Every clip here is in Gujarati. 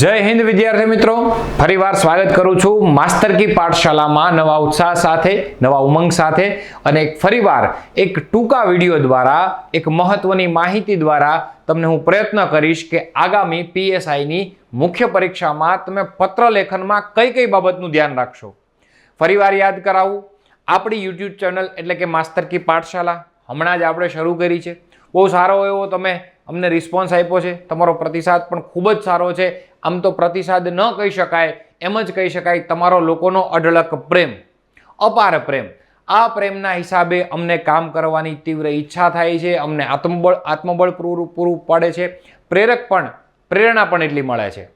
જય હિન્દ વિદ્યાર્થી મિત્રો, ફરીવાર સ્વાગત કરું છું માસ્ટર કી પાઠશાલામાં નવા ઉત્સાહ સાથે, નવા ઉમંગ સાથે અને ફરીવાર એક ટૂંકા વિડીયો દ્વારા એક મહત્વની માહિતી દ્વારા તમને હું પ્રયત્ન કરીશ કે આગામી પીએસઆઈની મુખ્ય પરીક્ષામાં તમે પત્ર લેખનમાં કઈ કઈ બાબતનું ધ્યાન રાખશો. ફરીવાર યાદ કરાવું, આપણી યુટ્યુબ ચેનલ એટલે કે માસ્ટર કી પાઠશાલા હમણાં જ આપણે શરૂ કરી છે. બહુ સારો એવો તમે અમને રિસ્પોન્સ આપ્યો છે, તમારો પ્રતિસાદ પણ ખૂબ જ સારો છે. આમ તો પ્રતિસાદ ન કહી શકાય, એમ જ કહી શકાય તમારો લોકોનો અઢળક પ્રેમ, અપાર પ્રેમ. આ પ્રેમના હિસાબે અમને કામ કરવાની તીવ્ર ઈચ્છા થાય છે, અમને આત્મબળ પૂરું પડે છે, પ્રેરણા પણ એટલી મળે છે.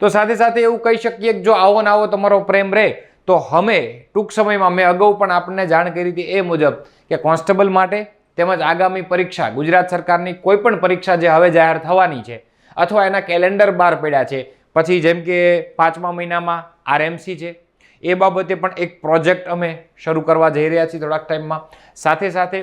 તો સાથે સાથે એવું કહી શકીએ કે જો આવો ને આવો તમારો પ્રેમ રહે તો અમે ટૂંક સમયમાં, મેં અગાઉ પણ આપણને જાણ કરી હતી એ મુજબ કે કોન્સ્ટેબલ માટે તેમજ આગામી પરીક્ષા, ગુજરાત સરકારની કોઈ પણ પરીક્ષા જે હવે જાહેર થવાની છે અથવા એના કેલેન્ડર બહાર પડ્યા છે, પછી જેમ કે 5મા મહિનામાં આરએમસી છે, એ બાબતે પણ એક પ્રોજેક્ટ અમે શરૂ કરવા જઈ રહ્યા છીએ થોડાક ટાઈમમાં. સાથે સાથે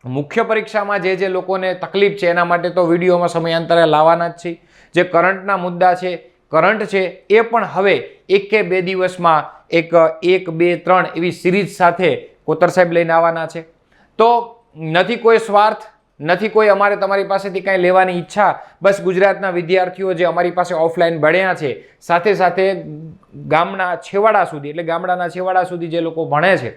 મુખ્ય પરીક્ષામાં જે લોકોને તકલીફ છે એના માટે તો વિડીયોમાં સમયાંતરે લાવવાના જ છે. જે કરંટના મુદ્દા છે, કરંટ છે, એ પણ હવે 1 કે 2 દિવસમાં એક 1, 2, 3 એવી સિરીઝ સાથે કોતર સાહેબ લઈને આવવાના છે. તો નથી કોઈ સ્વાર્થ, નથી કોઈ અમારે તમારી પાસેથી કાંઈ લેવાની ઈચ્છા, બસ ગુજરાતના વિદ્યાર્થીઓ જે અમારી પાસે ઓફલાઈન ભણ્યા છે, સાથે સાથે ગામના છેવાડા સુધી, એટલે ગામડાના છેવાડા સુધી જે લોકો ભણે છે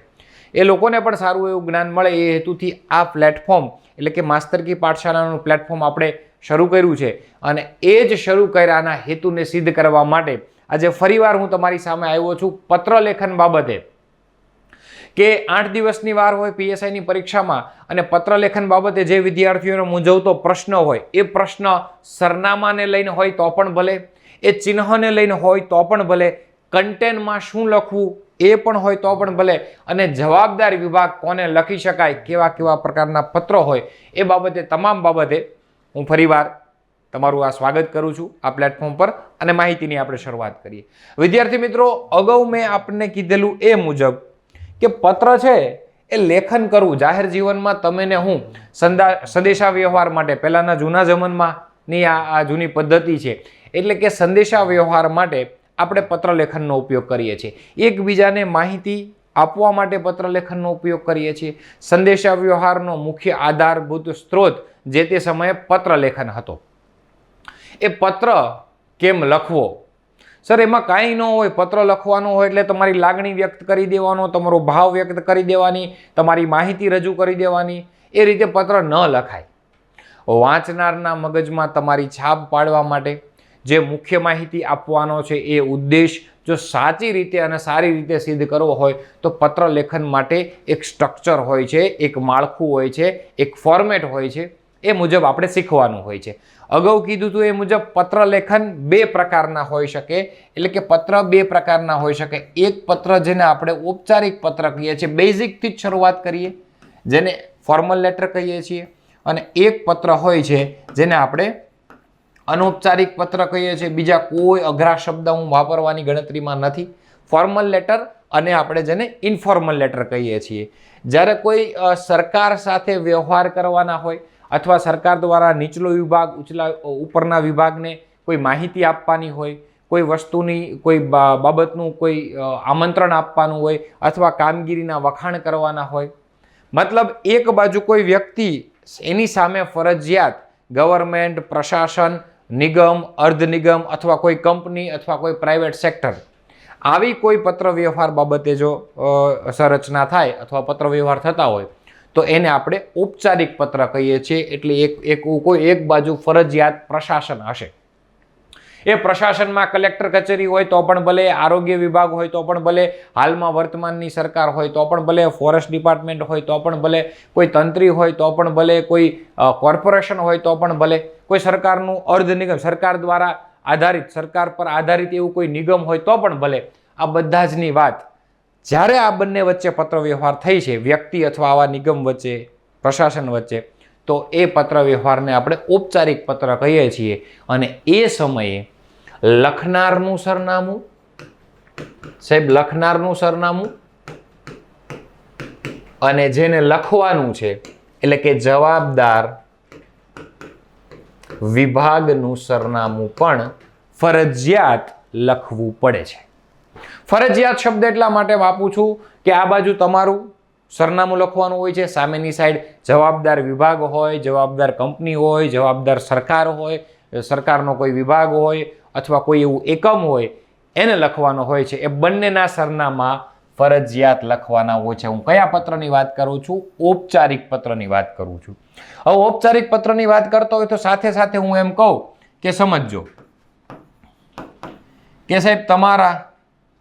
એ લોકોને પણ સારું એવું જ્ઞાન મળે એ હેતુથી આ પ્લેટફોર્મ એટલે કે માસ્ટર કી પાઠશાલાનું પ્લેટફોર્મ આપણે શરૂ કર્યું છે. અને એ જ શરૂ કર્યાના હેતુને સિદ્ધ કરવા માટે આજે ફરીવાર હું તમારી સામે આવ્યો છું પત્ર લેખન બાબતે. કે 8 દિવસની વાર હોય પીએસઆઈની પરીક્ષામાં અને પત્ર લેખન બાબતે જે વિદ્યાર્થીઓનો મૂંઝવતો પ્રશ્ન હોય, એ પ્રશ્ન સરનામાને લઈને હોય તો પણ ભલે, એ ચિહ્નને લઈને હોય તો પણ ભલે, કન્ટેન્ટમાં શું લખવું એ પણ હોય તો પણ ભલે, અને જવાબદાર વિભાગ કોને લખી શકાય, કેવા કેવા પ્રકારના પત્રો હોય, એ બાબતે તમામ બાબતે હું ફરીવાર તમારું આ સ્વાગત કરું છું આ પ્લેટફોર્મ પર અને માહિતીની આપણે શરૂઆત કરીએ. વિદ્યાર્થી મિત્રો, અગાઉ મેં આપણને કીધેલું એ મુજબ કે પત્ર છે એ લેખન કરવું જાહેર જીવનમાં તમે ને હું સંદેશા વ્યવહાર માટે, પહેલાના જૂના જમાનાની આ જૂની પદ્ધતિ છે, એટલે કે સંદેશા વ્યવહાર માટે આપણે પત્ર લેખનનો ઉપયોગ કરીએ છીએ. એકબીજાને માહિતી આપવા માટે પત્ર લેખનનો ઉપયોગ કરીએ છીએ. સંદેશા વ્યવહારનો મુખ્ય આધારભૂત સ્ત્રોત જે તે સમયે પત્ર લેખન હતો. એ પત્ર કેમ લખવો? સર, એમાં કાંઈ ન હોય, પત્ર લખવાનો હોય એટલે તમારી લાગણી વ્યક્ત કરી દેવાનો, તમારો ભાવ વ્યક્ત કરી દેવાની, તમારી માહિતી રજૂ કરી દેવાની. એ રીતે પત્ર ન લખાય. વાંચનારના મગજમાં તમારી છાપ પાડવા માટે જે મુખ્ય માહિતી આપવાનો છે એ ઉદ્દેશ જો સાચી રીતે અને સારી રીતે સિદ્ધ કરવો હોય તો પત્ર લેખન માટે એક સ્ટ્રક્ચર હોય છે, એક માળખું હોય છે, એક ફોર્મેટ હોય છે, એ મુજબ આપણે શીખવાનું હોય છે. અગાઉ કીધું હતું એ મુજબ પત્ર લેખન 2 પ્રકારના હોઈ શકે, એટલે કે પત્ર 2 પ્રકારના હોઈ શકે. એક પત્ર જેને આપણે ઔપચારિક પત્ર કહીએ છીએ, બેઝિકથી જ શરૂઆત કરીએ, જેને ફોર્મલ લેટર કહીએ છીએ, અને એક પત્ર હોય છે જેને આપણે અનૌપચારિક પત્ર કહીએ છીએ. બીજા કોઈ અઘરા શબ્દ હું વાપરવાની ગણતરીમાં નથી. ફોર્મલ લેટર અને આપણે જેને ઇન્ફોર્મલ લેટર કહીએ છીએ. જ્યારે કોઈ સરકાર સાથે વ્યવહાર કરવાના હોય અથવા સરકાર દ્વારા નીચલો વિભાગ ઉપરના વિભાગને કોઈ માહિતી આપવાની હોય, કોઈ વસ્તુની, કોઈ બાબતનું કોઈ આમંત્રણ આપવાનું હોય અથવા કામગીરીના વખાણ કરવાના હોય, મતલબ એક બાજુ કોઈ વ્યક્તિ, એની સામે ફરજિયાત ગવર્મેન્ટ, પ્રશાસન, નિગમ, અર્ધ નિગમ અથવા કોઈ કંપની અથવા કોઈ પ્રાઇવેટ સેક્ટર, આવી કોઈ પત્ર વ્યવહાર બાબતે જો સંરચના થાય અથવા પત્ર વ્યવહાર થતા હોય તો એને આપણે ઔપચારિક પત્ર કહીએ છીએ. એટલે એક બાજુ ફરજિયાત પ્રશાસન હશે. એ પ્રશાસનમાં કલેક્ટર કચેરી હોય તો પણ ભલે, આરોગ્ય વિભાગ હોય તો પણ ભલે, હાલમાં વર્તમાનની સરકાર હોય તો પણ ભલે, ફોરેસ્ટ ડિપાર્ટમેન્ટ હોય તો પણ ભલે, કોઈ તંત્રી હોય તો પણ ભલે, કોઈ કોર્પોરેશન હોય તો પણ ભલે, કોઈ સરકારનું અર્ધ નિગમ, સરકાર દ્વારા આધારિત, સરકાર પર આધારિત એવું કોઈ નિગમ હોય તો પણ ભલે. આ બધા જની વાત જ્યારે આ બંને વચ્ચે પત્ર વ્યવહાર થઈ છે, વ્યક્તિ અથવા આવા નિગમ વચ્ચે, પ્રશાસન વચ્ચે, તો એ પત્ર વ્યવહારને આપણે ઔપચારિક પત્ર કહીએ છીએ. અને એ સમયે લખનારનું સરનામું, સાહેબ લખનારનું સરનામું અને જેને લખવાનું છે એટલે કે જવાબદાર વિભાગનું સરનામું પણ ફરજિયાત લખવું પડે છે. ફરજિયાત શબ્દ એટલા માટે વાપરું છું કે આ બાજુ તમારું સરનામું લખવાનું હોય છે, સામેની સાઈડ જવાબદાર વિભાગ હોય, જવાબદાર કંપની હોય, જવાબદાર સરકાર હોય, સરકારનો કોઈ વિભાગ હોય અથવા કોઈ એવું એકમ હોય એને લખવાનો હોય છે. એ બંનેના સરનામા ફરજિયાત લખવાના હોય છે. હું કયા પત્રની વાત કરું છું? ઔપચારિક પત્રની વાત કરું છું. હવે ઔપચારિક પત્રની વાત કરતો હોય તો સાથે સાથે હું એમ કહું કે સમજજો કે સાહેબ તમારા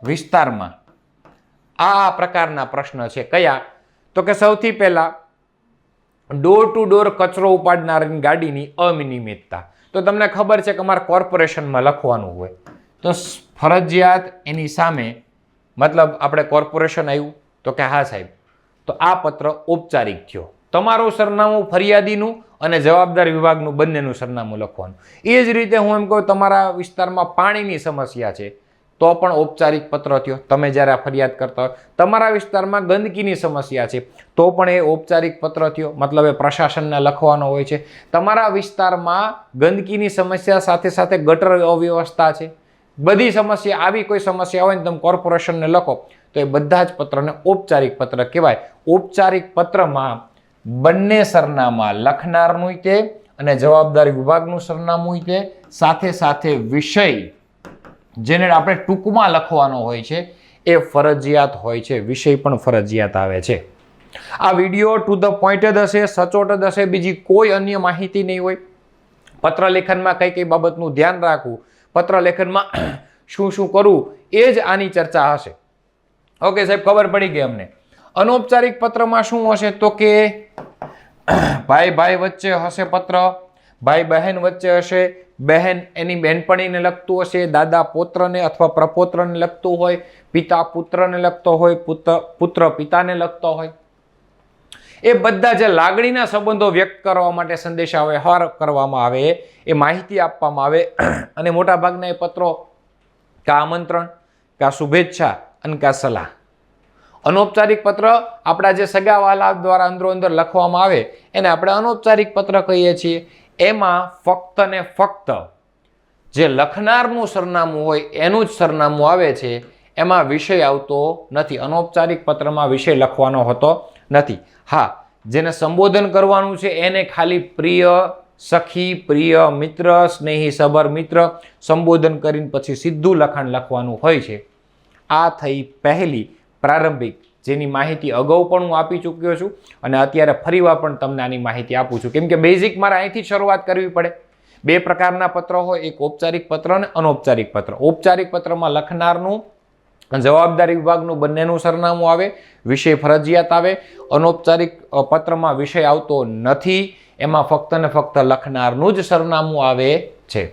વિસ્તારમાં આ પ્રકારના પ્રશ્ન છે. કયા? તો કે સૌથી પહેલા ડોર ટુ ડોર કચરો ઉપાડનારની ગાડીની અનિયમિતતા. તો તમને ખબર છે કે અમારા કોર્પોરેશનમાં લખવાનું હોય તો ફરજિયાત એની સામે મતલબ આપણે કોર્પોરેશન આવ્યું તો કે હા સાહેબ, તો આ પત્ર ઔપચારિક થયો. તમારું સરનામું ફરિયાદીનું અને જવાબદાર વિભાગનું બંનેનું સરનામું લખવાનું. એ જ રીતે હું એમ કહું તમારા વિસ્તારમાં પાણીની સમસ્યા છે તો પણ ઔપચારિક પત્ર થયો. તમે જ્યારે ફરિયાદ કરતા હોય તમારા વિસ્તારમાં ગંદકીની સમસ્યા છે તો પણ એ ઔપચારિક પત્ર થયો, મતલબ એ પ્રશાસનને લખવાનો હોય છે. તમારા વિસ્તારમાં ગંદકીની સમસ્યા સાથે સાથે ગટર અવ્યવસ્થા છે, બધી સમસ્યા, આવી કોઈ સમસ્યા હોય ને તમે કોર્પોરેશનને લખો તો એ બધા જ પત્રને ઔપચારિક પત્ર કહેવાય. ઔપચારિક પત્રમાં બંને સરનામા લખનારનું તે અને જવાબદાર વિભાગનું સરનામું તે સાથે સાથે વિષય જેને આપણે ટૂંકમાં લખવાનો હોય છે એ ફરજિયાત હોય છે. વિષય પણ ફરજિયાત આવે છે. આ વિડીયો ટુ ધ પોઈન્ટ જ હશે, સચોટ જ હશે, બીજી કોઈ અન્ય માહિતી નહીં હોય. પત્ર લેખનમાં કઈ કઈ બાબતનું ધ્યાન રાખવું, પત્ર લેખનમાં શું શું કરવું, એ જ આની ચર્ચા હશે. ઓકે સાહેબ, ખબર પડી ગઈ અમને. અનૌપચારિક પત્રમાં શું હશે તો કે ભાઈ ભાઈ વચ્ચે હશે પત્ર, ભાઈ બહેન વચ્ચે હશે, બહેન એની બહેનપણીને લગતું હશે, દાદા પૌત્રને અથવા પ્રપૌત્રને લગતું હોય, પિતા પુત્રને લગતો હોય, પુત્ર પિતાને લગતો હોય. એ બધા જે લાગણીના સંબંધો વ્યક્ત કરવા માટે સંદેશા વ્યવહાર કરવામાં આવે, એ માહિતી આપવામાં આવે અને મોટા ભાગના એ પત્રો કા આમંત્રણ, કા શુભેચ્છા અને કા સલાહ. અનૌપચારિક પત્ર આપણા જે સગાવાલા દ્વારા અંદરો અંદર લખવામાં આવે એને આપણે અનૌપચારિક પત્ર કહીએ છીએ. એમાં ફક્ત ને ફક્ત જે લખનારનું સરનામું હોય એનું જ સરનામું આવે છે, એમાં વિષય આવતો નથી. અનૌપચારિક પત્રમાં વિષય લખવાનો હોતો નથી. હા, જેને સંબોધન કરવાનું છે એને ખાલી પ્રિય સખી, પ્રિય મિત્ર, સ્નેહી સબર મિત્ર સંબોધન કરીને પછી સીધું લખાણ લખવાનું હોય છે. આ થઈ પહેલી પ્રારંભિક, જેની માહિતી અગાઉ પણ હું આપી ચૂક્યો છું અને અત્યારે ફરીવાર પણ તમને આની માહિતી આપું છું, કેમ કે બેઝિક મારે અહીંથી શરૂઆત કરવી પડે. બે પ્રકારના પત્રો હોય, એક ઔપચારિક પત્ર અને અનૌપચારિક પત્ર. ઔપચારિક પત્રમાં લખનારનું જવાબદારી વિભાગનું બંનેનું સરનામું આવે, વિષય ફરજિયાત આવે. અનૌપચારિક પત્રમાં વિષય આવતો નથી, એમાં ફક્ત ને ફક્ત લખનારનું જ સરનામું આવે છે.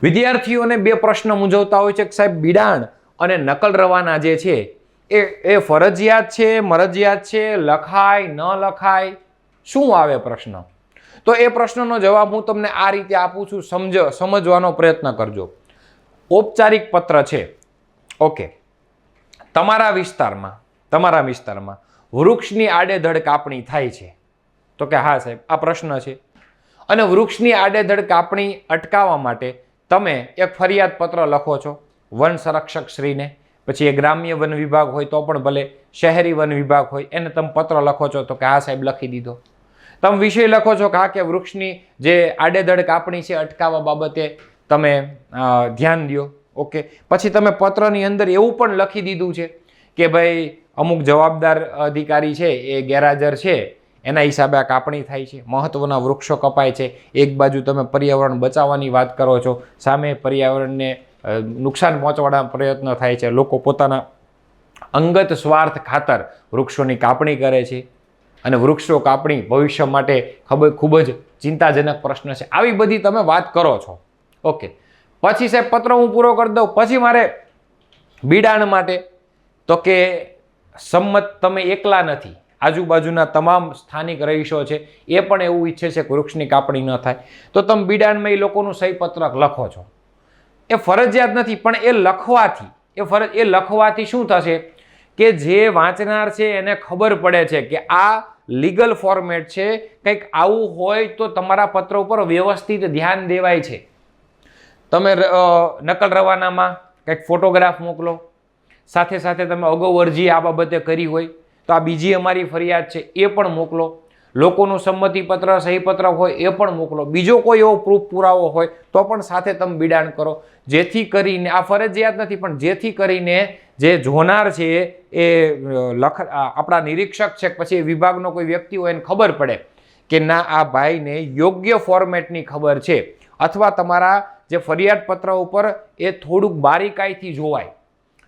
વિદ્યાર્થીઓને બે પ્રશ્ન મૂંઝવતા હોય છે કે સાહેબ બિડાણ અને નકલ રવાના જે છે એ ફરજિયાત છે, મરજિયાત છે, લખાય ન લખાય, શું આવે પ્રશ્ન? તો એ પ્રશ્નનો જવાબ હું તમને આ રીતે આપું છું, સમજવાનો પ્રયત્ન કરજો. ઔપચારિક પત્ર છે, ઓકે, તમારા વિસ્તારમાં વૃક્ષની આડેધડ કાપણી થાય છે તો કે હા સાહેબ આ પ્રશ્ન છે, અને વૃક્ષની આડેધડ કાપણી અટકાવવા માટે તમે એક ફરિયાદ પત્ર લખો છો વન સંરક્ષક શ્રીને, પછી એ ગ્રામ્ય વન વિભાગ હોય તો પણ ભલે, શહેરી વન વિભાગ હોય એને તમે પત્ર લખો છો તો કે હા સાહેબ લખી દીધો. તમે વિષય લખો છો કે હા કે વૃક્ષની જે આડેધડ કાપણી છે અટકાવવા બાબતે તમે ધ્યાન દો. ઓકે, પછી તમે પત્રની અંદર એવું પણ લખી દીધું છે કે ભાઈ અમુક જવાબદાર અધિકારી છે એ ગેરહાજર છે, એના હિસાબે આ કાપણી થાય છે, મહત્વના વૃક્ષો કપાય છે. એક બાજુ તમે પર્યાવરણ બચાવવાની વાત કરો છો, સામે પર્યાવરણને નુકસાન પહોંચવાના પ્રયત્ન થાય છે. લોકો પોતાના અંગત સ્વાર્થ ખાતર વૃક્ષોની કાપણી કરે છે અને વૃક્ષો કાપણી ભવિષ્ય માટે ખૂબ જ ચિંતાજનક પ્રશ્ન છે. આવી બધી તમે વાત કરો છો. ઓકે, પછી સાહેબ પત્ર હું પૂરો કરી દઉં, પછી મારે બિડાણ માટે તો કે સંમત તમે એકલા નથી, આજુબાજુના તમામ સ્થાનિક રહીશો છે એ પણ એવું ઈચ્છે છે કે વૃક્ષની કાપણી ન થાય, તો તમે બિડાણમાં એ લોકોનું સહી પત્રક લખો છો. એ ફરજિયાત નથી, પણ એ લખવાથી શું થશે કે જે વાંચનાર છે એને ખબર પડે છે કે આ લીગલ ફોર્મેટ છે, કંઈક આવું હોય તો તમારા પત્ર ઉપર વ્યવસ્થિત ધ્યાન દેવાય છે. તમે નકલ રવાનામાં કંઈક ફોટોગ્રાફ મોકલો, સાથે સાથે તમે અગાઉ અરજી આ બાબતે કરી હોય તો આ બીજી અમારી ફરિયાદ છે એ પણ મોકલો, લોકોનું સંમતિપત્ર સહીપત્ર હોય એ પણ મોકલો, બીજો કોઈ એવો પ્રૂફ પુરાવો હોય તો પણ સાથે તમે બિડાણ કરો, જેથી કરીને આ ફરજિયાત નથી પણ જેથી કરીને જે જોનાર છે એ આપણા નિરીક્ષક છે પછી વિભાગનો કોઈ વ્યક્તિ હોય એને ખબર પડે કે ના આ ભાઈને યોગ્ય ફોર્મેટની ખબર છે, અથવા તમારા જે ફરિયાદ પત્ર ઉપર એ થોડુંક બારીકાઈથી જોવાય,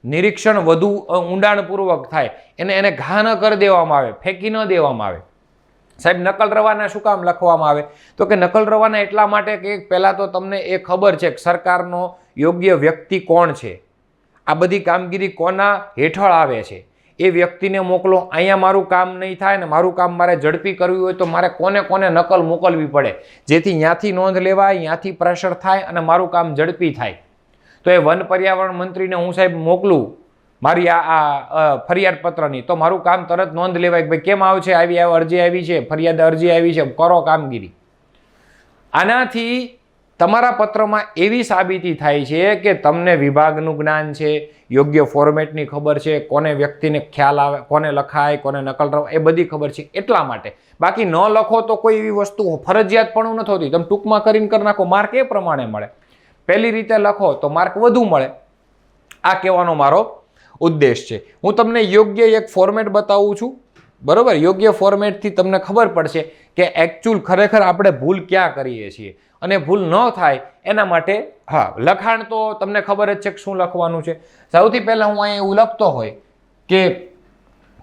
નિરીક્ષણ વધુ ઊંડાણપૂર્વક થાય, એને ઘા ન કરી દેવામાં આવે, ફેંકી ન દેવામાં આવે. સાહેબ નકલ રવાના શું કામ લખવામાં આવે તો કે નકલ રવાના એટલા માટે કે પહેલાં તો તમને એ ખબર છે કે સરકારનો યોગ્ય વ્યક્તિ કોણ છે, આ બધી કામગીરી કોના હેઠળ આવે છે, એ વ્યક્તિને મોકલો. અહીંયા મારું કામ નહીં થાય ને મારું કામ મારે ઝડપી કરવું હોય તો મારે કોને કોને નકલ મોકલવી પડે જેથી ત્યાંથી નોંધ લેવાય, ત્યાંથી પ્રેશર થાય અને મારું કામ ઝડપી થાય. તો એ વન પર્યાવરણ મંત્રીને હું સાહેબ મોકલું મારી આ ફરિયાદ પત્રની તો મારું કામ તરત નોંધ લેવાય કે ભાઈ કેમ આવે છે, આવી અરજી આવી છે, ફરિયાદ અરજી આવી છે, કરો કામગીરી. આનાથી તમારા પત્રમાં એવી સાબિતી થાય છે કે તમને વિભાગનું જ્ઞાન છે, યોગ્ય ફોર્મેટની ખબર છે, કોને વ્યક્તિને ખ્યાલ આવે, કોને લખાય, કોને નકલ રવા એ બધી ખબર છે એટલા માટે. બાકી ન લખો તો કોઈ એવી વસ્તુ ફરજિયાત પણ નથી હોતી, તમે ટૂંકમાં કરીને કરી નાખો, માર્ક એ પ્રમાણે મળે. પહેલી રીતે લખો તો માર્ક વધુ મળે. આ કહેવાનો મારો ઉદ્દેશ છે. હું તમને યોગ્ય એક ફોર્મેટ બતાવું છું, બરોબર? યોગ્ય ફોર્મેટથી તમને ખબર પડશે કે એકચ્યુઅલ ખરેખર આપણે ભૂલ ક્યાં કરીએ છીએ અને ભૂલ ન થાય એના માટે. હા, લખાણ તો તમને ખબર જ છે કે શું લખવાનું છે. સૌથી પહેલાં હું અહીં એવું લખતો હોય કે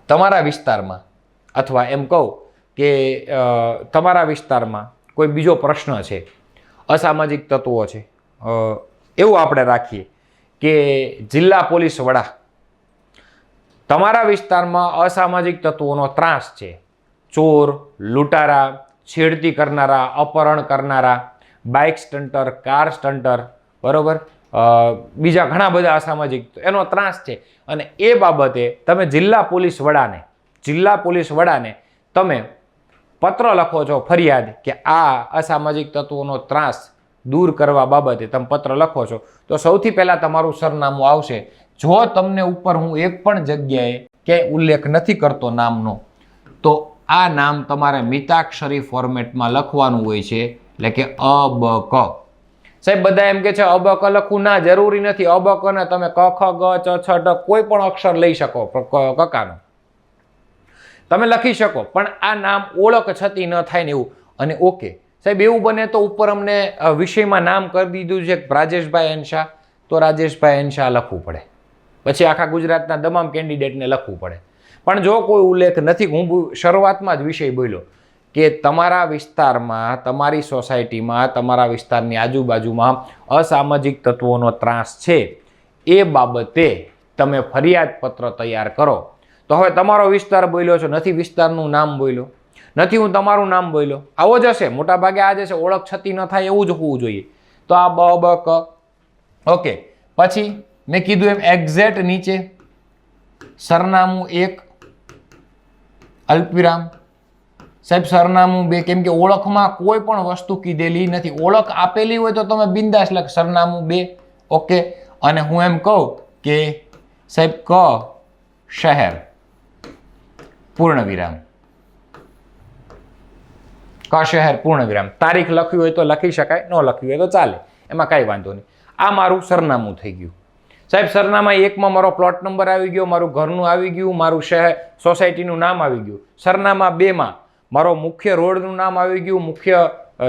તમારા વિસ્તારમાં, અથવા એમ કહું કે તમારા વિસ્તારમાં કોઈ બીજો પ્રશ્ન છે, અસામાજિક તત્વો છે, એવું આપણે રાખીએ કે જિલ્લા પોલીસ વડા, તમારા વિસ્તારમાં અસામાજિક તત્વોનો ત્રાસ છે, ચોર, લૂંટારા, છેડતી કરનારા, અપહરણ કરનારા, બાઇક સ્ટન્ટર, કાર સ્ટન્ટર, બરોબર, બીજા ઘણા બધા અસામાજિક એનો ત્રાસ છે. અને એ બાબતે તમે જિલ્લા પોલીસ વડાને તમે પત્ર લખો છો, ફરિયાદ કે આ અસામાજિક તત્વોનો ત્રાસ દૂર કરવા બાબતે તમે પત્ર લખો છો, તો સૌથી પહેલાં તમારું સરનામું આવશે. જો તમને ઉપર હું એક પણ જગ્યાએ ક્યાંય ઉલ્લેખ નથી કરતો નામનો, તો આ નામ તમારે મિતાક્ષરી ફોર્મેટમાં લખવાનું હોય છે, એટલે કે અબક. સાહેબ બધા એમ કે છે અબક લખવું, ના જરૂરી નથી. અબક ને તમે ક ખ ગ ચ છ ડ કોઈ પણ અક્ષર લઈ શકો, કકાનો તમે લખી શકો, પણ આ નામ ઓળખ છતી ન થાય ને એવું. અને ઓકે સાહેબ એવું બને તો ઉપર અમને વિષયમાં નામ કરી દીધું છે રાજેશભાઈ અંશાહ, તો રાજેશભાઈ અંશાહ લખવું પડે, પછી આખા ગુજરાતના તમામ કેન્ડિડેટને લખવું પડે. પણ જો કોઈ ઉલ્લેખ નથી, હું શરૂઆતમાં જ વિષય બોલ્યો કે તમારા વિસ્તારમાં, તમારી સોસાયટીમાં, તમારા વિસ્તારની આજુબાજુમાં અસામાજિક તત્વોનો ત્રાસ છે, એ બાબતે તમે ફરિયાદ પત્ર તૈયાર કરો. તો હવે તમારો વિસ્તાર બોલ્યો છો, નથી વિસ્તારનું નામ બોલ્યો, નથી હું તમારું નામ બોલ્યો, આવો જ હશે મોટાભાગે, આ જ હશે, ઓળખ છતી ન થાય એવું જ હોવું જોઈએ. તો આ બ બ ક. ઓકે, પછી મેં કીધું એમ એક્ઝેક્ટ નીચે સરનામું 1 અલ્પવિરામ, સાહેબ સરનામું 2, કેમ કે ઓળખમાં કોઈ પણ વસ્તુ કીધેલી નથી. ઓળખ આપેલી હોય તો તમે બિંદાસ લખ સરનામું 2. ઓકે, અને હું એમ કહું કે સાહેબ ક શહેર પૂર્ણ વિરામ, ક શહેર પૂર્ણ વિરામ. તારીખ લખવી હોય તો લખી શકાય, ન લખવી હોય તો ચાલે, એમાં કાંઈ વાંધો નહીં. આ મારું સરનામું થઈ ગયું. સાહેબ સરનામા 1માં મારો પ્લોટ નંબર આવી ગયો, મારું ઘરનું આવી ગયું, મારું શહેર સોસાયટીનું નામ આવી ગયું. સરનામા 2માં મારો મુખ્ય રોડનું નામ આવી ગયું, મુખ્ય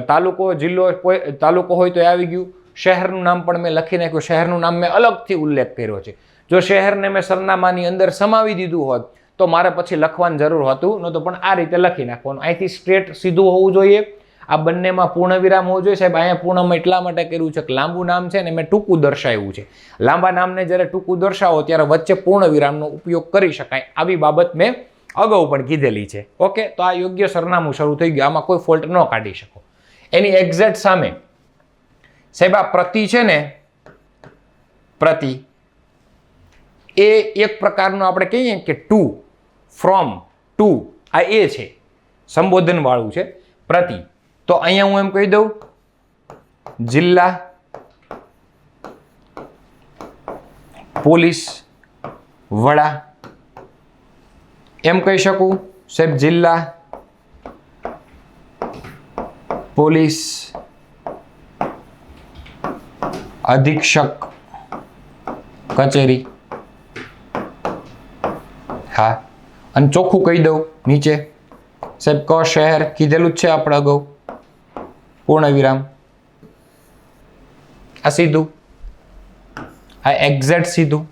તાલુકો, જિલ્લો, કોઈ તાલુકો હોય તો એ આવી ગયું. શહેરનું નામ પણ મેં લખી નાખ્યું, શહેરનું નામ મેં અલગથી ઉલ્લેખ કર્યો છે. જો શહેરને મેં સરનામાની અંદર સમાવી દીધું હોત તો મારે પછી લખવાની જરૂર હતું નહોતું, પણ આ રીતે લખી નાખવાનું. અહીંથી સ્ટ્રેટ સીધું હોવું જોઈએ. આ બંનેમાં પૂર્ણ વિરામ હોવું જોઈએ. સાહેબ અહીંયા પૂર્ણમાં એટલા માટે કર્યું છે કે લાંબુ નામ છે ને મેં ટૂંકું દર્શાવ્યું છે. લાંબા નામને જ્યારે ટૂંકું દર્શાવો ત્યારે વચ્ચે પૂર્ણ વિરામનો ઉપયોગ કરી શકાય, આવી બાબત મેં અગાઉ પણ કીધેલી છે. ઓકે, તો આ યોગ્ય સરનામું શરૂ થઈ ગયું, આમાં કોઈ ફોલ્ટ ન કાઢી શકો. એની એક્ઝેક્ટ સામે સાહેબ આ પ્રતિ છે ને, પ્રતિ એ એક પ્રકારનું આપણે કહીએ કે ટુ, ફ્રોમ, ટુ, આ એ છે, સંબોધન વાળું છે પ્રતિ. તો અહીંયા હું એમ કહી દઉં જિલ્લા પોલીસ વડા એમ કહી શકું સાહેબ. જિલ્લા પોલીસ અધિક્ષક કચેરી. હા, અને ચોખ્ખું કહી દઉં નીચે સાહેબ ક શહેર કીધેલું જ છે આપણે અગાઉ, પૂર્ણ વિરામ. આ સીધું, આ એક્ઝેક્ટ સીધું.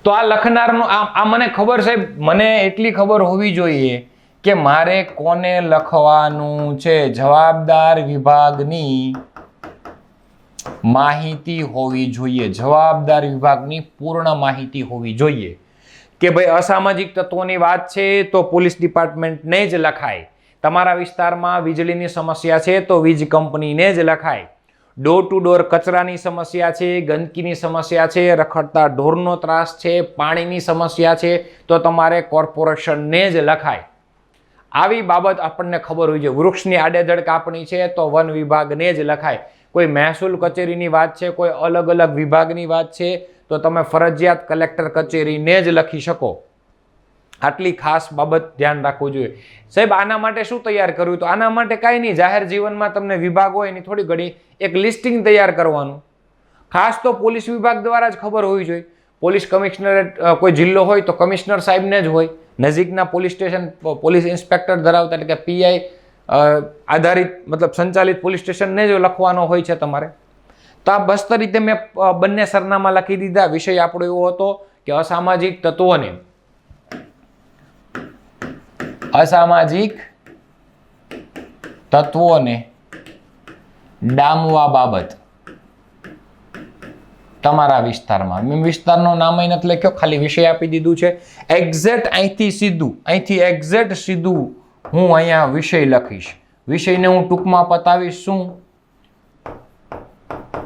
તો આ લખનારનું આ મને ખબર સાહેબ, મને એટલી ખબર હોવી જોઈએ કે મારે કોને લખવાનું છે. જવાબદાર વિભાગની માહિતી હોવી જોઈએ, જવાબદાર વિભાગની પૂર્ણ માહિતી હોવી જોઈએ કે ભાઈ અસામાજિક તત્વોની વાત છે તો પોલીસ ડિપાર્ટમેન્ટને જ લખાય. તમારા વિસ્તારમાં વીજળીની સમસ્યા છે તો વીજ કંપનીને જ લખાય. ડોર ટુ ડોર કચરાની સમસ્યા છે, ગંદકીની સમસ્યા છે, રખડતા ઢોરનો ત્રાસ છે, પાણીની સમસ્યા છે તો તમારે કોર્પોરેશનને જ લખાય. આવી બાબત આપણને ખબર હોય છે. વૃક્ષની આડેધડ કાપણી છે તો વન વિભાગને જ લખાય. કોઈ મહેસૂલ કચેરીની વાત છે, કોઈ અલગ અલગ વિભાગની વાત છે તો તમે ફરજિયાત કલેક્ટર કચેરીને જ લખી શકો. આટલી ખાસ બાબત ધ્યાન રાખવું જોઈએ સાહેબ. આના માટે શું તૈયાર કરવું? તો આના માટે કાંઈ નહીં, જાહેર જીવનમાં તમને વિભાગ હોય એની થોડી ઘણી એક લિસ્ટિંગ તૈયાર કરવાનું. ખાસ તો પોલીસ વિભાગ દ્વારા જ ખબર હોવી જોઈએ. પોલીસ કમિશનરેટ કોઈ જિલ્લો હોય તો કમિશનર સાહેબને જ હોય. નજીકના પોલીસ સ્ટેશન પોલીસ ઇન્સ્પેક્ટર ધરાવતા એટલે કે પીઆઈ આધારિત મતલબ સંચાલિત પોલીસ સ્ટેશનને જ લખવાનો હોય છે તમારે. તો આ બસ્ત રીતે મેં બંને સરનામા લખી દીધા. વિષય આપણો એવો હતો કે અસામાજિક તત્વોને ડામવા બાબત તમારા વિસ્તારમાં. મેં વિસ્તારનું નામ અહીં નથી લખ્યો, ખાલી વિષય આપી દીધું છે. એક્ઝેક્ટ અહીંથી એક્ઝેક્ટ સીધું હું અહીંયા વિષય લખીશ. વિષયને હું ટૂંકમાં પતાવીશ. શું?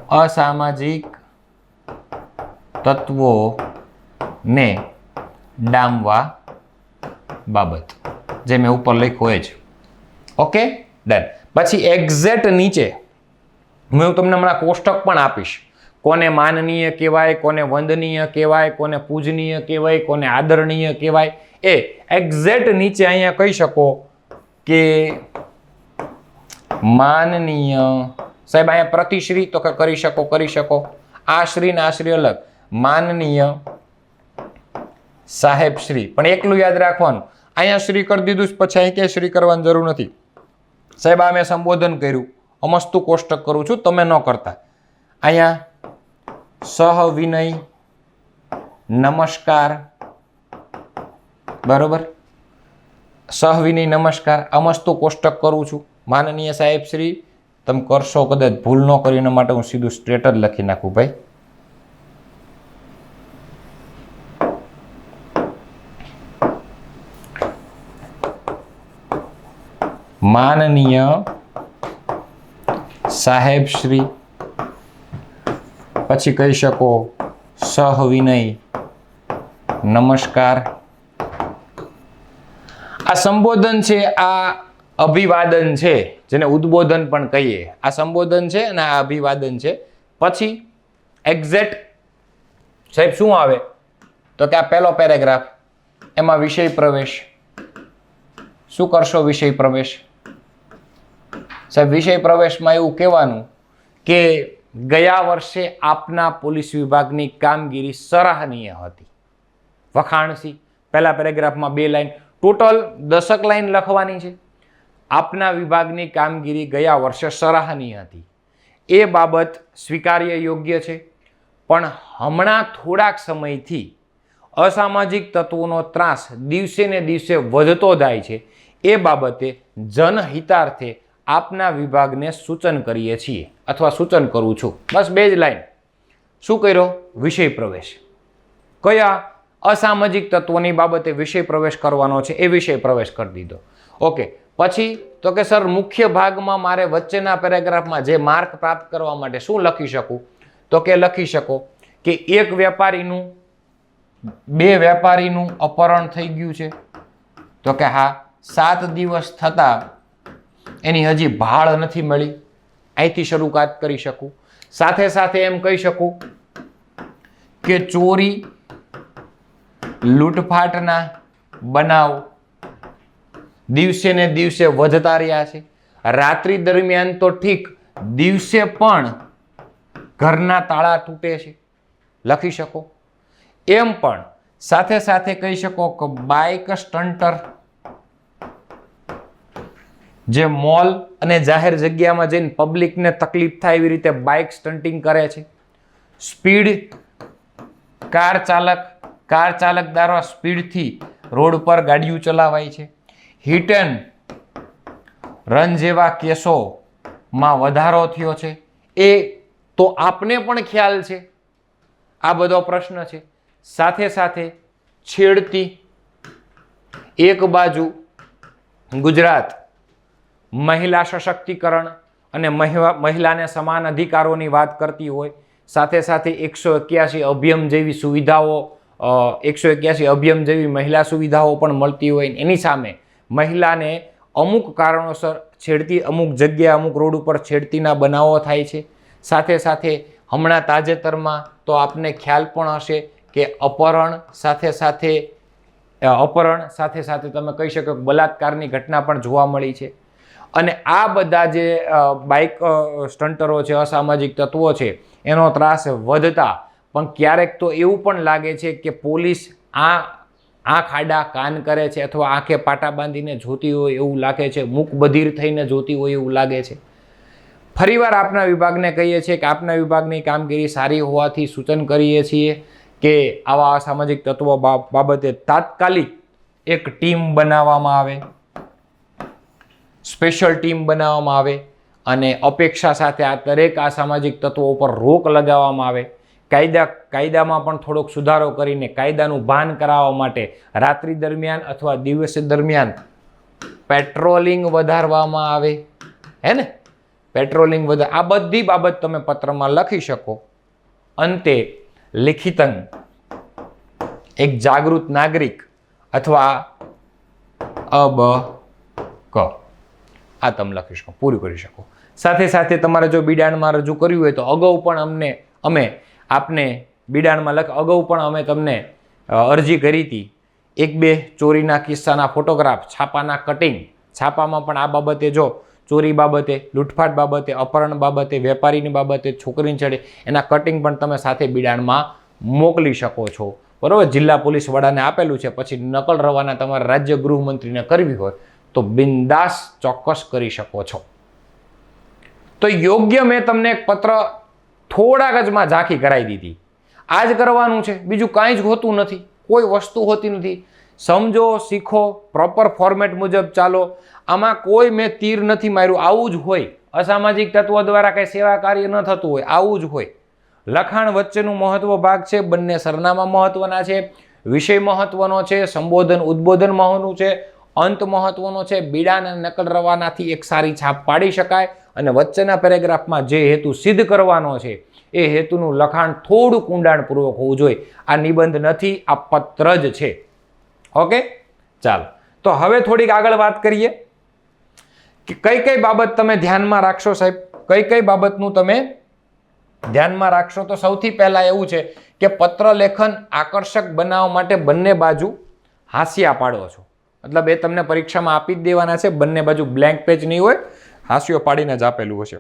અસામાજિક તત્વોને ડામવા બાબત, જે મેં ઉપર લખ્યું એ જ. Okay, done. પછી એક્ઝેક્ટ નીચે હું તમને હમણાં કોષ્ટક પણ આપીશ. કોને માનનીય કહેવાય, કોને વંદનીય કહેવાય, કોને પૂજનીય કહેવાય, કોને આદરણીય કહેવાય, એ એક્ઝેક્ટ નીચે અહીંયા કહી શકો કે માનનીય સાહેબ. અહીંયા પ્રતિશ્રી તો કે કરી શકો. આ શ્રી ને આ શ્રી અલગ. માનનીય સાહેબ શ્રી પણ એકલું યાદ રાખવાનું. અહીંયા શ્રી કરી દીધું, પછી અહીં ક્યાંય શ્રી કરવાની જરૂર નથી સાહેબ. આ મેં સંબોધન કર્યું, અમસ્તુ કોષ્ટક કરું છું, તમે ન કરતા. અહીંયા સહવિનય નમસ્કાર, બરોબર. સહવિનય નમસ્કાર અમસ્તુ કોષ્ટક કરું છું. માનનીય સાહેબ શ્રી તમે કરશો કદાચ ભૂલ ન કરી, એના માટે હું સીધું સ્ટ્રેટ જ લખી નાખું ભાઈ. માનનીય સાહેબ શ્રી, પછી કહી શકો સહવિનય નમસ્કાર. આ સંબોધન છે, આ અભિવાદન છે, જેને ઉદ્બોધન પણ કહીએ. આ સંબોધન છે અને આ અભિવાદન છે. પછી એક્ઝેક્ટ સાહેબ શું આવે તો કે આ પહેલો પેરેગ્રાફ, એમાં વિષય પ્રવેશ. શું કરશો વિષય પ્રવેશ સાહેબ? વિષય પ્રવેશમાં એવું કહેવાનું કે ગયા વર્ષે આપના પોલીસ વિભાગની કામગીરી સરાહનીય હતી. વખાણસી. પહેલા પેરેગ્રાફમાં 2 લાઈન, ટોટલ 10 લાઈન લખવાની છે. આપના વિભાગની કામગીરી ગયા વર્ષે સરાહનીય હતી. એ બાબત સ્વીકાર્ય યોગ્ય છે, પણ હમણાં થોડાક સમયથી અસામાજિક તત્વોનો ત્રાસ દિવસે ને દિવસે વધતો જાય છે. એ બાબતે જનહિતાર્થે આપના વિભાગને સૂચન કરીએ છીએ અથવા સૂચન કરું છું. બસ 2 જ લાઈન. શું કર્યો? વિષય પ્રવેશ. કયા અસામાજિક તત્વોની બાબતે વિષય પ્રવેશ કરવાનો છે એ વિષય પ્રવેશ કરી દીધો. ઓકે. પછી તો કે સર મુખ્ય ભાગમાં મારે વચ્ચેના પેરેગ્રાફમાં જે માર્ક પ્રાપ્ત કરવા માટે શું લખી શકું? તો કે લખી શકો કે 1 વેપારીનું 2 વેપારીનું અપહરણ થઈ ગયું છે. તો કે હા, 7 દિવસ થતા એની હજી ભાળ નથી મળી. અહીંથી શરૂઆત કરી શકું. સાથે સાથે એમ કહી શકું કે ચોરી લૂંટફાટના બનાવ દિવસે ને દિવસે વધતા રહ્યા છે. રાત્રિ દરમિયાન તો ઠીક, દિવસે પણ ઘરના તાળા તૂટે છે, લખી શકો. એમ પણ સાથે સાથે કહી શકો કે બાઇક સ્ટન્ટર જે મોલ અને જાહેર જગ્યામાં જઈને પબ્લિકને તકલીફ થાય એવી રીતે બાઇક સ્ટન્ટિંગ કરે છે. સ્પીડ કાર ચાલક દ્વારા સ્પીડથી રોડ પર ગાડીઓ ચલાવાય છે. હિટ એન્ડ રન જેવા કેસોમાં વધારો થયો છે. એ તો આપને પણ ખ્યાલ છે, આ બધો પ્રશ્ન છે. સાથે સાથે છેડતી, એક બાજુ ગુજરાત મહિલા સશક્તિકરણ અને મહિલાને સમાન અધિકારોની વાત કરતી હોય, સાથે સાથે 181 અભિયમ જેવી સુવિધાઓ 181 અભિયમ જેવી મહિલા સુવિધાઓ પણ મળતી હોય, એની સામે મહિલાને અમુક કારણોસર છેડતી, અમુક જગ્યાએ અમુક રોડ ઉપર છેડતીના બનાવો થાય છે. સાથે સાથે હમણાં તાજેતરમાં તો આપને ખ્યાલ પણ હશે કે અપહરણ સાથે સાથે તમે કહી શકો બલાત્કારની ઘટના પણ જોવા મળી છે. અને આ બધા જે બાઇક સ્ટન્ટરો છે, અસામાજિક તત્વો છે, એનો ત્રાસ વધતા પણ ક્યારેક તો એવું પણ લાગે છે કે પોલીસ આંખ આડા કાન કરે છે અથવા આંખે પાટા બાંધીને જોતી હોય એવું લાગે છે, મૂક બધિર થઈને જોતી હોય એવું લાગે છે. ફરીવાર આપના વિભાગને કહીએ છીએ કે આપના વિભાગની કામગીરી સારી હોવાથી સૂચન કરીએ છીએ કે આવા અસામાજિક તત્વો બાબતે તાત્કાલિક એક ટીમ બનાવવામાં આવે, સ્પેશિયલ ટીમ બનાવવામાં આવે અને અપેક્ષા સાથે આ દરેક અસામાજિક તત્વો ઉપર રોક લગાવવામાં આવે. કાયદામાં પણ થોડોક સુધારો કરીને કાયદાનું ભાન કરાવવા માટે રાત્રિ દરમિયાન અથવા દિવસ દરમિયાન પેટ્રોલિંગ વધારવામાં આવે, હે ને? પેટ્રોલિંગ આ બધી બાબત તમે પત્રમાં લખી શકો. અંતે લિખિતન એક જાગૃત નાગરિક અથવા આ તમે લખી શકો, પૂરું કરી શકો. સાથે સાથે તમારે જો બિડાણમાં રજૂ કર્યું હોય તો અગાઉ પણ અમે આપને બિડાણમાં અગાઉ પણ અમે તમને અરજી કરી હતી. 1-2 ચોરીના કિસ્સાના ફોટોગ્રાફ, છાપાના કટિંગ, છાપામાં પણ આ બાબતે જો ચોરી બાબતે, લૂંટફાટ બાબતે, અપહરણ બાબતે, વેપારીની બાબતે, છોકરીને છેડે એના કટિંગ પણ તમે સાથે બિડાણમાં મોકલી શકો છો. બરાબર? જિલ્લા પોલીસ વડાને આપેલું છે. પછી નકલ રવાના તમારા રાજ્ય ગૃહમંત્રીને કરવી હોય તો બિંદાસ ચોક્કસ કરી શકો છો. તો યોગ્ય મેં તમને એક પત્ર થોડાક જમાં ઝાંખી કરાવી દીધી. આ જ કરવાનું છે, બીજું કાંઈ જ હોતું નથી, કોઈ વસ્તુ હોતી નથી. સમજો, શીખો, પ્રોપર ફોર્મેટ મુજબ ચાલો. આમાં કોઈ મેં તીર નથી માર્યું, આવું જ હોય. અસામાજિક તત્વો દ્વારા કંઈ સેવા કાર્ય ન થતું હોય, આવું જ હોય. લખાણ વચ્ચેનું મહત્વ ભાગ છે, બંને સરનામા મહત્વના છે, વિષય મહત્વનો છે, સંબોધન ઉદ્બોધન મહત્વનું છે, અંત મહત્વનો છે. બિડાણ અને નકલ રવાનાથી એક સારી છાપ પાડી શકાય અને વચ્ચેના પેરેગ્રાફમાં જે હેતુ સિદ્ધ કરવાનો છે એ હેતુનું લખાણ થોડું ઊંડાણપૂર્વક હોવું જોઈએ. આ નિબંધ નથી, આ પત્ર જ છે. ઓકે, ચાલો. તો હવે થોડીક આગળ વાત કરીએ કે કઈ બાબત તમે ધ્યાનમાં રાખશો સાહેબ, કઈ બાબતનું તમે ધ્યાનમાં રાખશો. તો સૌથી પહેલા એવું છે કે પત્ર લેખન આકર્ષક બનાવવા માટે બંને બાજુ હાસ્યા પાડો છો. મતલબ એ તમને પરીક્ષામાં આપી જ દેવાના છે, બંને બાજુ બ્લેન્ક પેજ નહીં હોય, હાસ્યો પાડીને જ આપેલું હશે.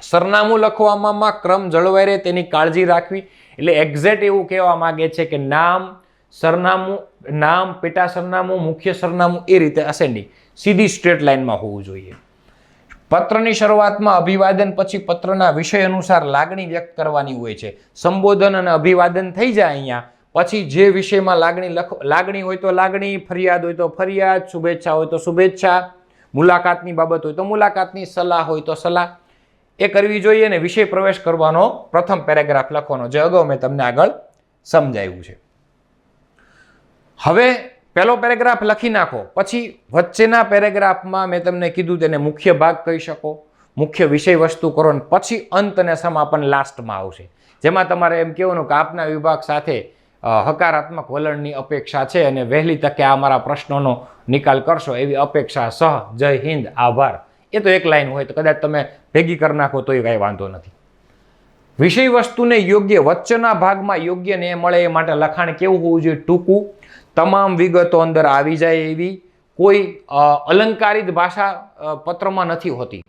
સરનામું લખવામાં ક્રમ જળવાઈ રહે તેની કાળજી રાખવી. એટલે એક્ઝેક્ટ એવું કહેવા માંગે છે કે નામ, સરનામું, નામ, પેટા સરનામું, મુખ્ય સરનામું એ રીતે અસેન્ડિંગ, સીધી સ્ટ્રેટ લાઇનમાં હોવું જોઈએ. પત્રની શરૂઆતમાં અભિવાદન, પછી પત્રના વિષય અનુસાર લાગણી વ્યક્ત કરવાની હોય છે. સંબોધન અને અભિવાદન થઈ જાય અહીંયા, પછી જે વિષયમાં લાગણી હોય તો લાગણી, ફરિયાદ હોય તો ફરિયાદ, શુભેચ્છા હોય તો શુભેચ્છા, મુલાકાતની બાબત હોય તો મુલાકાતની, સલાહ હોય તો સલાહ, એ કરવી જોઈએ. ને વિષય પ્રવેશ કરવાનો પ્રથમ પેરેગ્રાફ લખવાનો, જે અગાઉ મેં તમને આગળ સમજાવ્યું છે. હવે પહેલો પેરેગ્રાફ લખી નાખો, પછી વચ્ચેના પેરેગ્રાફમાં મેં તમને કીધું તેને મુખ્ય ભાગ કહી શકો, મુખ્ય વિષય વસ્તુ કરો, અને પછી અંત અને સમાપન લાસ્ટમાં આવશે, જેમાં તમારે એમ કહેવાનું કે આપના વિભાગ સાથે હકારાત્મક વલણની અપેક્ષા છે અને વહેલી તકે આ મારા પ્રશ્નોનો નિકાલ કરશો એવી અપેક્ષા સહ. જય હિન્દ, આભાર. એ તો એક લાઈન હોય તો કદાચ તમે ભેગી કરી નાખો તોય કાંઈ વાંધો નથી. વિષય વસ્તુને યોગ્ય વચ્ચેના ભાગમાં યોગ્ય ન્યાય મળે એ માટે લખાણ કેવું હોવું જોઈએ? ટૂંકું, તમામ વિગતો અંદર આવી જાય એવી, કોઈ અલંકારિત ભાષા પત્રમાં નથી હોતી.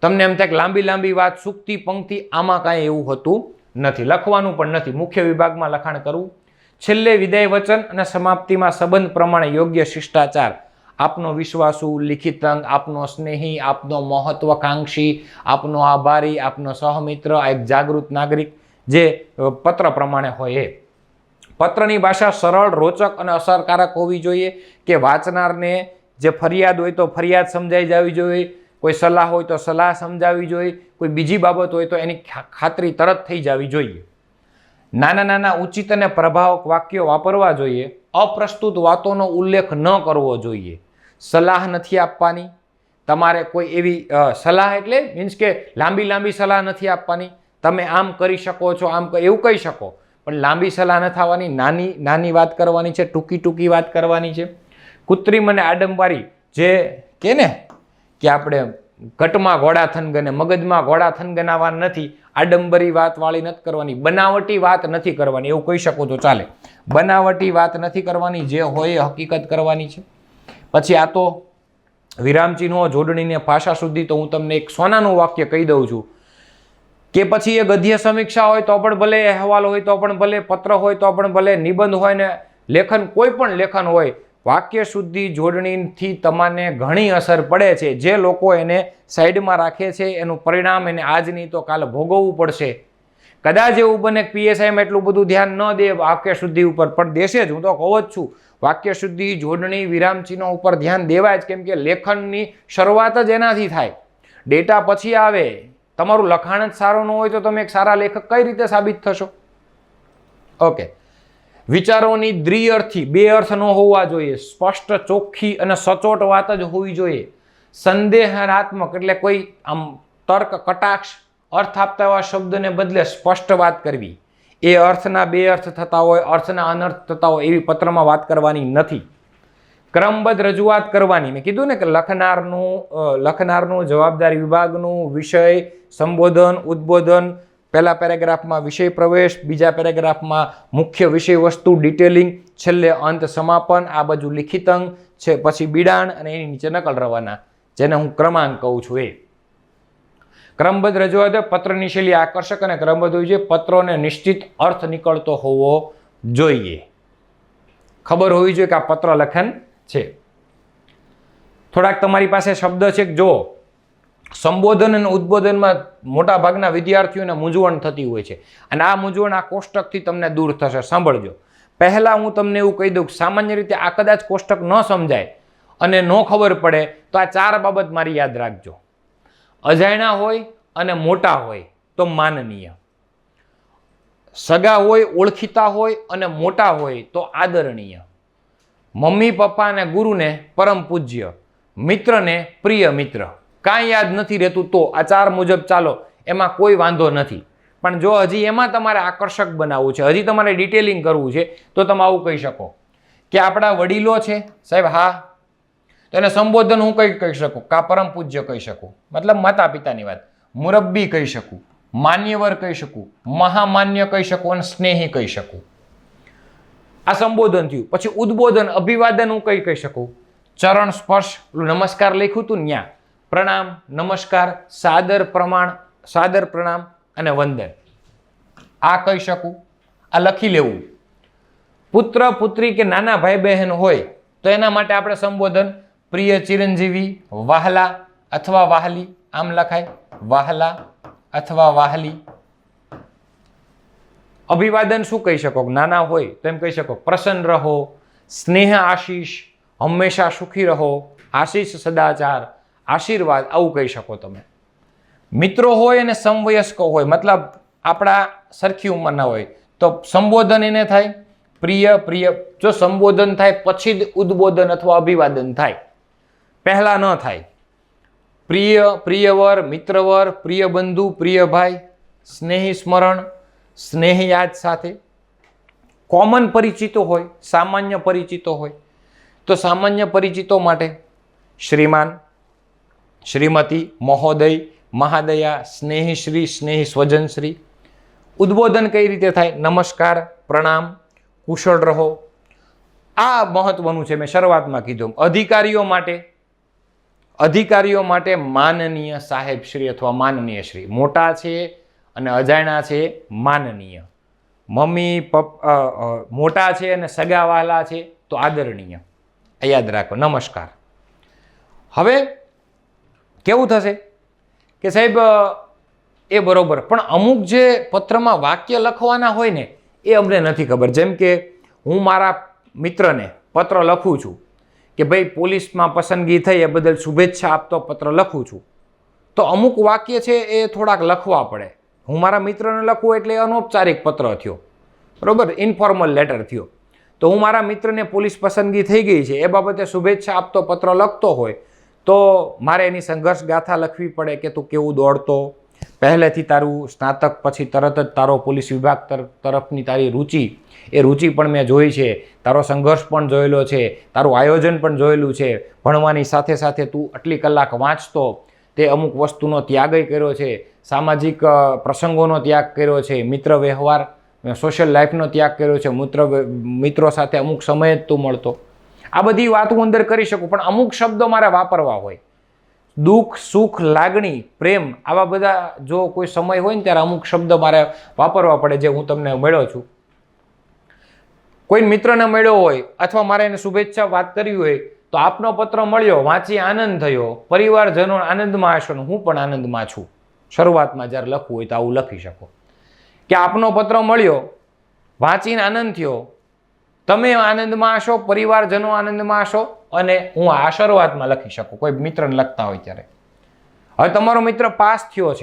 તમને એમ થાય કે લાંબી લાંબી વાત, સૂક્તિ, પંક્તિ, આમાં કાંઈ એવું હોતું નથી. લખવાનું પણ નથી. મુખ્ય વિભાગમાં લખાણ કરવું. છેલ્લે વિદાય વચન અને સમાપ્તિમાં સંબંધ પ્રમાણે યોગ્ય શિષ્ટાચાર. આપનો વિશ્વાસુ, લિખિત અંગ, આપનો સ્નેહી, આપનો મહત્વકાંક્ષી, આપનો આભારી, આપનો સહમિત્ર, આ એક જાગૃત નાગરિક જે પત્ર પ્રમાણે હોય એ. પત્રની ભાષા સરળ, રોચક અને અસરકારક હોવી જોઈએ કે વાંચનારને જે ફરિયાદ હોય તો ફરિયાદ સમજાઈ જવી જોઈએ, કોઈ સલાહ હોય તો સલાહ સમજાવવી જોઈએ, કોઈ બીજી બાબત હોય તો એની ખાતરી તરત થઈ જવી જોઈએ. નાના નાના ઉચિત અને પ્રભાવક વાક્યો વાપરવા જોઈએ. અપ્રસ્તુત વાતોનો ઉલ્લેખ ન કરવો જોઈએ. સલાહ નથી આપવાની. તમારે કોઈ એવી સલાહ એટલે મીન્સ કે લાંબી લાંબી સલાહ નથી આપવાની. તમે આમ કરી શકો છો, આમ એવું કહી શકો, પણ લાંબી સલાહ ન થવાની. નાની નાની વાત કરવાની છે, ટૂંકી ટૂંકી વાત કરવાની છે. કૃત્રિમ અને આડંબારી જે કે ને કે આપણે ઘટમાં ઘોડા થનગને, મગજમાં ઘોડા થનગનાવા નથી. આડંબરી વાત વાળી નથી કરવાની. બનાવટી વાત નથી કરવાની, એવું કહી શકો તો ચાલે. બનાવટી વાત નથી કરવાની, જે હોય એ હકીકત કરવાની છે. પછી આ તો વિરામચિહ્નો, જોડણીને ભાષા સુધી તો હું તમને એક સોનાનું વાક્ય કહી દઉં છું કે પછી એ ગદ્ય સમીક્ષા હોય તો પણ ભલે, અહેવાલ હોય તો પણ ભલે, પત્ર હોય તો પણ ભલે, નિબંધ હોય ને લેખન, કોઈ પણ લેખન હોય, વાક્ય શુદ્ધિ જોડણીથી તમને ઘણી અસર પડે છે. જે લોકો એને સાઈડમાં રાખે છે એનું પરિણામ એને આજ નહીં તો કાલે ભોગવવું પડશે. કદાચ એવું બને કે પીએસઆઈમાં એટલું બધું ધ્યાન ન દે વાક્ય શુદ્ધિ ઉપર, પણ દેશે જ. હું તો કહું જ છું, વાક્ય શુદ્ધિ, જોડણી, વિરામચિહ્નો ઉપર ધ્યાન દેવાય જ. કેમ કે લેખનની શરૂઆત જ એનાથી થાય. ડેટા પછી આવે. તમારું લખાણ જ સારું ન હોય તો તમે એક સારા લેખક કઈ રીતે સાબિત થશો? ઓકે. વિચારોની દ્વિઅર્થી, બે અર્થ ન હોવા જોઈએ. સ્પષ્ટ, ચોખ્ખી અને સચોટ વાત જ હોવી જોઈએ. સંદેહાત્મક એટલે કોઈ આમ તર્ક, કટાક્ષ, અર્થ આપતા એવા શબ્દને બદલે સ્પષ્ટ વાત કરવી. એ અર્થના બે અર્થ થતા હોય, અર્થના અનર્થ થતા હોય એવી પત્રમાં વાત કરવાની નથી. ક્રમબદ્ધ રજૂઆત કરવાની. મેં કીધું ને કે લખનારનું, જવાબદારી વિભાગનું, વિષય, સંબોધન, ઉદ્બોધન, પહેલા પેરેગ્રાફમાં વિષય પ્રવેશ, બીજા પેરેગ્રાફમાં મુખ્ય વિષય વસ્તુ ડિટેલિંગ, છેલ્લે અંત સમાપન. આ બાજુ લિખિત અંગ છે, પછી બિડાણ અને એની નીચે નકલ રવાના, જેને હું ક્રમાંક કહું છું એ. ક્રમબદ્ધ રજૂઆત. પત્રની શૈલી આકર્ષક અને ક્રમબદ્ધ હોવી જોઈએ. પત્રોને નિશ્ચિત અર્થ નીકળતો હોવો જોઈએ. ખબર હોવી જોઈએ કે આ પત્ર લખન છે. થોડાક તમારી પાસે શબ્દ છે કે જો સંબોધન અને ઉદ્બોધનમાં મોટા ભાગના વિદ્યાર્થીઓને મૂંઝવણ થતી હોય છે, અને આ મૂંઝવણ આ કોષ્ટકથી તમને દૂર થશે. સાંભળજો. પહેલા હું તમને એવું કહી દઉં કે સામાન્ય રીતે આ કદાચ કોષ્ટક ન સમજાય અને ન ખબર પડે તો આ ચાર બાબત મારી યાદ રાખજો. અજાણ્યા હોય અને મોટા હોય તો માનનીય, સગા હોય, ઓળખીતા હોય અને મોટા હોય તો આદરણીય, મમ્મી પપ્પા અને ગુરુને પરમ પૂજ્ય, મિત્રને પ્રિય મિત્ર. કાંઈ યાદ નથી રહેતું તો આ ચાર મુજબ ચાલો, એમાં કોઈ વાંધો નથી. પણ જો હજી એમાં તમારે આકર્ષક બનાવવું છે, હજી તમારે ડિટેલિંગ કરવું છે, તો તમે આવું કહી શકો કે આપણા વડીલો છે સાહેબ, હા, તો એને સંબોધન હું કઈ કહી શકું? કા પરમ પૂજ્ય કહી શકું, મતલબ માતા પિતાની વાત. મુરબ્બી કહી શકું, માન્યવર કહી શકું, મહામાન્ય કહી શકું અને સ્નેહી કહી શકું. આ સંબોધન થયું. પછી ઉદ્બોધન, અભિવાદન હું કઈ કહી શકું? ચરણ સ્પર્શ, નમસ્કાર લખ્યું હતું ન્યા, પ્રણામ, નમસ્કાર, સાદર પ્રણામ અને વંદન, આ કહી શકું. આ લખી લેવું. પુત્ર પુત્રી કે નાના ભાઈ બહેન હોય તો એના માટે આપણે સંબોધન પ્રિય ચિરંજીવી, વહાલા અથવા વહાલી, આમ લખાય, વહાલા અથવા વહાલી. અભિવાદન શું કહી શકો? નાના હોય તો એમ કહી શકો પ્રસન્ન રહો, સ્નેહ આશીષ, હંમેશા સુખી રહો, આશીષ સદાચાર, આશીર્વાદ, આવું કહી શકો તમે. મિત્રો હોય અને સમવયસ્કો હોય, મતલબ આપણા સરખી ઉંમરના હોય તો સંબોધન એને થાય પ્રિય પ્રિય. જો સંબોધન થાય પછી જ ઉદ્બોધન અથવા અભિવાદન થાય, પહેલા ન થાય. પ્રિય, પ્રિયવર, મિત્રવર, પ્રિય બંધુ, પ્રિય ભાઈ, સ્નેહી સ્મરણ, સ્નેહ યાદ સાથે. કોમન પરિચિતો હોય, સામાન્ય પરિચિતો હોય તો સામાન્ય પરિચિતો માટે શ્રીમાન, શ્રીમતી, મહોદય, મહાદયા, સ્નેહી શ્રી, સ્નેહી સ્વજનશ્રી. ઉદ્બોધન કઈ રીતે થાય? નમસ્કાર, પ્રણામ, કુશળ રહો. આ મહત્વનું છે. મેં શરૂઆતમાં કીધું. અધિકારીઓ માટે માનનીય સાહેબ શ્રી અથવા માનનીય શ્રી. મોટા છે અને અજાણ્યા છે માનનીય. મમ્મી મોટા છે અને સગાવાલા છે તો આદરણીય. યાદ રાખો. નમસ્કાર. હવે કેવું થશે કે સાહેબ એ બરોબર, પણ અમુક જે પત્રમાં વાક્ય લખવાના હોય ને એ અમને નથી ખબર. જેમ કે હું મારા મિત્રને પત્ર લખું છું કે ભાઈ પોલીસમાં પસંદગી થઈ એ બદલ શુભેચ્છા આપતો પત્ર લખું છું, તો અમુક વાક્ય છે એ થોડાક લખવા પડે. હું મારા મિત્રને લખું એટલે અનૌપચારિક પત્ર થયો, બરોબર, ઇન્ફોર્મલ લેટર થયો. તો હું મારા મિત્રને પોલીસ પસંદગી થઈ ગઈ છે એ બાબતે શુભેચ્છા આપતો પત્ર લખતો હોય તો મારે એની સંઘર્ષ ગાથા લખવી પડે કે તું કેવું દોડતો, પહેલેથી તારું સ્નાતક પછી તરત જ તારો પોલીસ વિભાગ તરફની તારી રુચિ, એ રુચિ પણ મેં જોઈ છે, તારો સંઘર્ષ પણ જોયેલો છે, તારું આયોજન પણ જોયેલું છે, ભણવાની સાથે સાથે તું આટલી કલાક વાંચતો, તે અમુક વસ્તુનો ત્યાગય કર્યો છે, સામાજિક પ્રસંગોનો ત્યાગ કર્યો છે, મિત્ર વ્યવહાર સોશિયલ લાઈફનો ત્યાગ કર્યો છે, મિત્રો સાથે અમુક સમય જ તું મળતો. આ બધી વાતો અંદર કરી શકું, પણ અમુક શબ્દો મારે વાપરવા હોય. દુઃખ, સુખ, લાગણી, પ્રેમ, આવા બધા જો કોઈ સમય હોય ને ત્યારે અમુક શબ્દ મારે વાપરવા પડે. જે હું તમને મળ્યો છું, કોઈ મિત્રને મળ્યો હોય અથવા મારે એને શુભેચ્છા વાત કરવી હોય તો આપનો પત્ર મળ્યો, વાંચી આનંદ થયો, પરિવારજનો આનંદમાં હશો, હું પણ આનંદમાં છું. શરૂઆતમાં જ્યારે લખવું હોય તો આવું લખી શકો કે આપનો પત્ર મળ્યો, વાંચીને આનંદ થયો, તમે આનંદમાં હશો, પરિવારજનો આનંદમાં હશો, અને હું આ શરૂઆતમાં લખી શકું કોઈ મિત્રને લખતા હોય ત્યારે. હવે તમારો મિત્ર પાસ થયો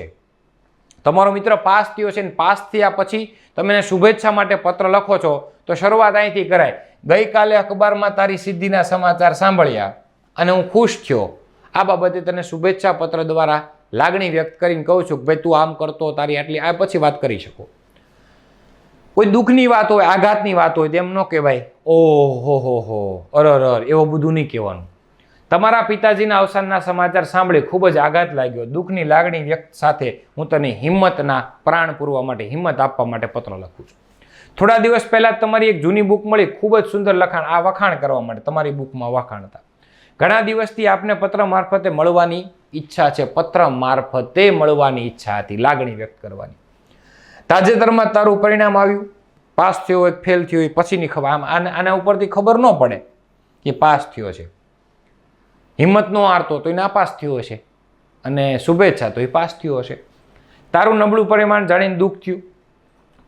છે, ને પાસ થયા પછી તમે એને શુભેચ્છા માટે પત્ર લખો છો તો શરૂઆત અહીંથી કરાય. ગઈકાલે અખબારમાં તારી સિદ્ધિના સમાચાર સાંભળ્યા અને હું ખુશ થયો. આ બાબતે તને શુભેચ્છા પત્ર દ્વારા લાગણી વ્યક્ત કરીને કહું છું કે ભાઈ તું આમ કરતો, તારી આટલી, આ પછી વાત કરી શકો. કોઈ દુઃખની વાત હોય, આઘાતની વાત હોય તેમ ન કહેવાય ઓહો અરર, એવું બધું નહીં કહેવાનું. તમારા પિતાજીના અવસાનના સમાચાર સાંભળી ખૂબ જ આઘાત લાગ્યો, દુઃખની લાગણી વ્યક્ત સાથે હું તને હિંમતના પ્રાણ પૂરવા માટે, હિંમત આપવા માટે પત્ર લખું છું. થોડા દિવસ પહેલા તમારી એક જૂની બુક મળી, ખૂબ જ સુંદર લખાણ, આ વખાણ કરવા માટે તમારી બુકમાં વખાણ હતા. ઘણા દિવસથી આપને પત્ર મારફતે મળવાની ઈચ્છા છે, પત્ર મારફતે મળવાની ઈચ્છા હતી, લાગણી વ્યક્ત કરવાની. તાજેતરમાં તારું પરિણામ આવ્યું, પાસ થયો હોય, ફેલ થયો હોય, પછીની ખબર. આના ઉપરથી ખબર ન પડે કે પાસ થયો છે. હિંમત નો હારતો તો એ નાપાસ થયો હશે, અને શુભેચ્છા તો એ પાસ થયો હશે. તારું નબળું પરિણામ જાણીને દુઃખ થયું,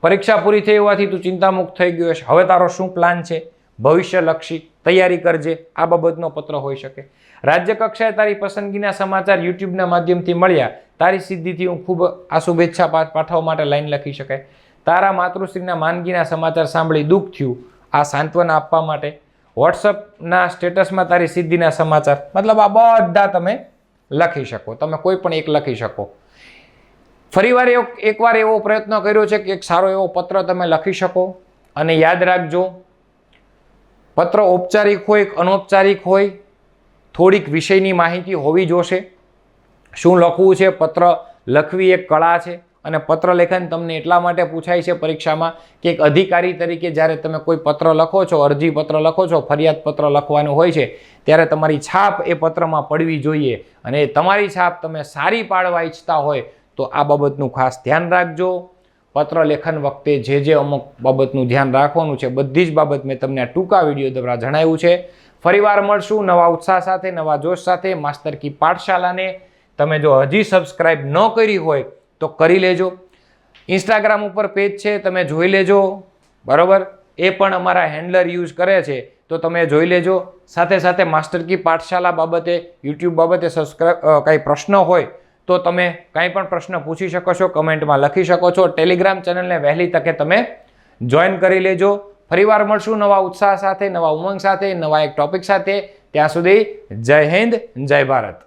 પરીક્ષા પૂરી થઈ હોવાથી તું ચિંતામુક્ત થઈ ગયો હશે. હવે તારો શું પ્લાન છે, ભવિષ્યલક્ષી તૈયારી કરજે, આ બાબતનો પત્ર હોઈ શકે. રાજ્ય કક્ષાએ તારી પસંદગીના સમાચાર યુટ્યુબના માધ્યમથી મળ્યા, તારી સિદ્ધિથી હું ખૂબ આ શુભેચ્છા પાઠવવા માટે લાઈન લખી શકાય. તારા માતૃશ્રીના માંદગીના સમાચાર સાંભળી દુઃખ થયું, આ સાંત્વના આપવા માટે. વોટ્સઅપના સ્ટેટસમાં તારી સિદ્ધિના સમાચાર, મતલબ આ બધા તમે લખી શકો, તમે કોઈ પણ એક લખી શકો. ફરીવાર એકવાર એવો પ્રયત્ન કર્યો છે કે એક સારો એવો પત્ર તમે લખી શકો. અને યાદ રાખજો, પત્ર ઔપચારિક હોય કે અનૌપચારિક હોય, થોડીક વિષયની માહિતી હોવી જોશે. શું લખવું છે, પત્ર લખવી એક કળા છે, અને પત્ર લેખન તમને એટલા માટે પૂછાય છે પરીક્ષામાં કે એક અધિકારી તરીકે જ્યારે તમે કોઈ પત્ર લખો છો, અરજી પત્ર લખો છો, ફરિયાદ પત્ર લખવાનું હોય છે, ત્યારે તમારી છાપ એ પત્રમાં પડવી જોઈએ. અને તમારી છાપ તમે સારી પાડવા ઈચ્છતા હોય તો આ બાબતનું ખાસ ધ્યાન રાખજો. પત્ર લેખન વખતે જે અમુક બાબતનું ધ્યાન રાખવાનું છે, બધી જ બાબત મેં તમને આ ટૂંકા વિડીયો દ્વારા જણાવ્યું છે. ફરીવાર મળશું નવા ઉત્સાહ સાથે, નવા જોશ સાથે. માસ્તર કી પાઠશાલાને તમે જો હજી સબસ્ક્રાઇબ ન કરી હોય તો કરી લેજો. ઇન્સ્ટાગ્રામ ઉપર પેજ છે, તમે જોઈ લેજો, બરાબર, એ પણ અમારા હેન્ડલર યુઝ કરે છે તો તમે જોઈ લેજો. સાથે સાથે માસ્ટર કી પાઠશાલા બાબતે, યુટ્યુબ બાબતે કાંઈ પ્રશ્ન હોય તો તમે કાંઈ પણ પ્રશ્ન પૂછી શકો છો, કમેન્ટમાં લખી શકો છો. ટેલિગ્રામ ચેનલને વહેલી તકે તમે જોઈન કરી લેજો. ફરીવાર મળશું નવા ઉત્સાહ સાથે, નવા ઉમંગ સાથે, નવા એક ટોપિક સાથે. ત્યાં સુધી જય હિન્દ, જય ભારત.